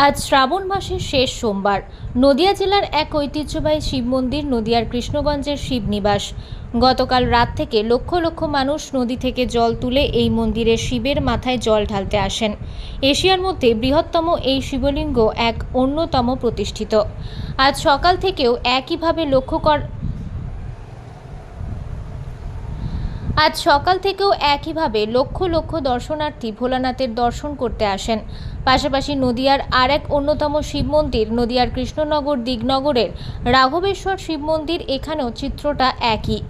আজ শ্রাবণ মাসের শেষ সোমবার নদিয়া জেলার এক ঐতিহ্যবাহী শিব মন্দির নদিয়ার কৃষ্ণগঞ্জের শিবনিবাস। গতকাল রাত থেকে লক্ষ লক্ষ মানুষ নদী থেকে জল তুলে এই মন্দিরে শিবের মাথায় জল ঢালতে আসেন। এশিয়ার মধ্যে বৃহত্তম এই শিবলিঙ্গ এক অন্যতম প্রতিষ্ঠিত। আজ সকাল থেকেও একইভাবে লক্ষ লক্ষ দর্শনার্থী ভোলানাথের দর্শন করতে আসেন। পাশাপাশি নদিয়ার আর এক অন্যতম শিব মন্দির নদিয়ার কৃষ্ণনগর দিগনগরের রাঘবেশ্বর শিব মন্দির, এখানেও চিত্রটা একই।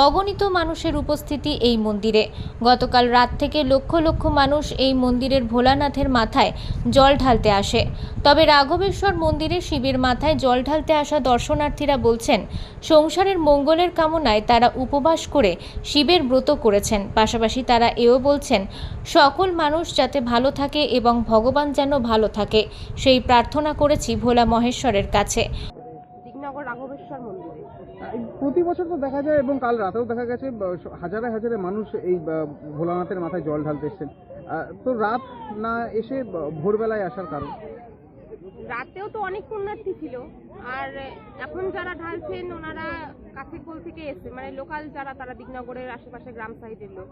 অগণিত মানুষের উপস্থিতি এই মন্দিরে। গতকাল রাত থেকে লক্ষ লক্ষ মানুষ এই মন্দিরের ভোলানাথের মাথায় জল ঢালতে আসে। তবে রাঘবেশ্বর মন্দিরে শিবের মাথায় জল ঢালতে আসা দর্শনার্থীরা বলছেন, সংসারের মঙ্গলের কামনায় তারা উপবাস করে শিবের ব্রত করেছেন। পাশাপাশি তারা এও বলছেন, সকল মানুষ যাতে ভালো থাকে এবং ভগবান যেন ভালো থাকে, সেই প্রার্থনা করেছি ভোলা মহেশ্বরের কাছে। দিগনগর রাঘবেশ্বর মন্দিরে প্রতি বছর তো দেখা যায় এবং কাল রাতেও দেখা গেছে হাজারে হাজারে মানুষ এই ভোলানাথের মাথায় জল ঢালতে এসছেন। তো রাত না এসে ভোরবেলায় আসার কারণ? রাতেও তো অনেক পুণ্যার্থী ছিল, আর এখন যারা ঢালছেন ওনারা কাছের কোল থেকে এসছে, মানে লোকাল যারা, তারা দিগনগরের আশেপাশে গ্রাম সাইডের লোক।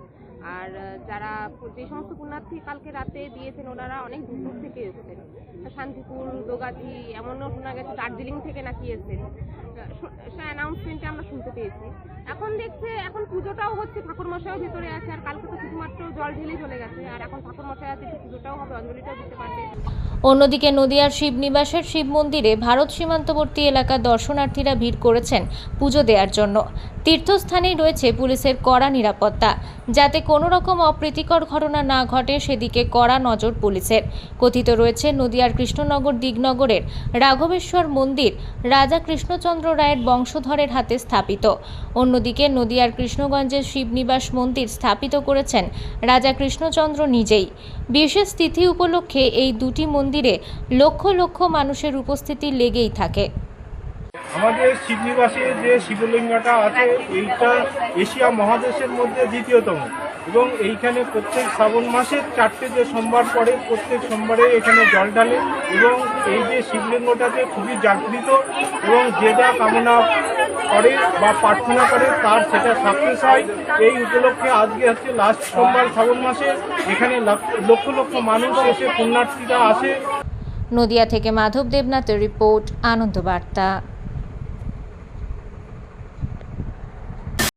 আর যারা যে সমস্ত পুণ্যার্থী কালকে রাতে দিয়েছেন ওনারা অনেক দূর দূর থেকে এসছেন, শান্তিপুর, দোগাছি, এমনও শোনা গেছে দার্জিলিং থেকে নাকি এসছেন। অ্যানাউন্সমেন্টে আমরা শুনতে পেয়েছি। এখন দেখছে এখন পুজোটাও হচ্ছে, ঠাকুরমশাইও ভেতরে আছে, আর কালকে তো শুধুমাত্র জল ঢেলেই চলে গেছে, আর এখন ঠাকুরমশাই আছে, পুজোটাও হবে, অঞ্জলিটাও দিতে পারবে। অন্যদিকে নদিয়ার শিবনিবাসের শিব মন্দিরে ভারত সীমান্তবর্তী এলাকার দর্শনার্থীরা ভিড় করেছেন পুজো দেওয়ার জন্য। তীর্থস্থানেই রয়েছে পুলিশের কড়া নিরাপত্তা, যাতে কোনো রকম অপ্রীতিকর ঘটনা না ঘটে সেদিকে কড়া নজর পুলিশের। কথিত রয়েছে, নদিয়ার কৃষ্ণনগর দিগনগরের রাঘবেশ্বর মন্দির রাজা কৃষ্ণচন্দ্র রায়ের বংশধরের হাতে স্থাপিত। অন্যদিকে নদিয়ার কৃষ্ণগঞ্জের শিবনিবাস মন্দির স্থাপিত করেছেন রাজা কৃষ্ণচন্দ্র নিজেই। বিশেষ তিথি উপলক্ষে এই দুটি মন্দিরে লক্ষ লক্ষ মানুষের উপস্থিতি লেগেই থাকে। আমাদের শিবনিবাসে যে শিবলিঙ্গটা আছে এইটা এশিয়া মহাদেশের মধ্যে দ্বিতীয়তম, এবং এইখানে প্রত্যেক শ্রাবণ মাসের 4টে যে সোমবার পড়ে প্রত্যেক সোমবারে এখানে জল ঢালে, এবং এই যে শিবলিঙ্গটাতে খুবই জাগৃত, এবং যে যা কামনা করে বা প্রার্থনা করে তার সেটা সাকসেস হয়। এই উপলক্ষে আজকে হচ্ছে লাস্ট সোমবার শ্রাবণ মাসে, এখানে লক্ষ লক্ষ মানুষ এসে পুণ্যার্থীরা আসে। নদিয়া থেকে মাধব দেবনাথের রিপোর্ট, আনন্দ বার্তা।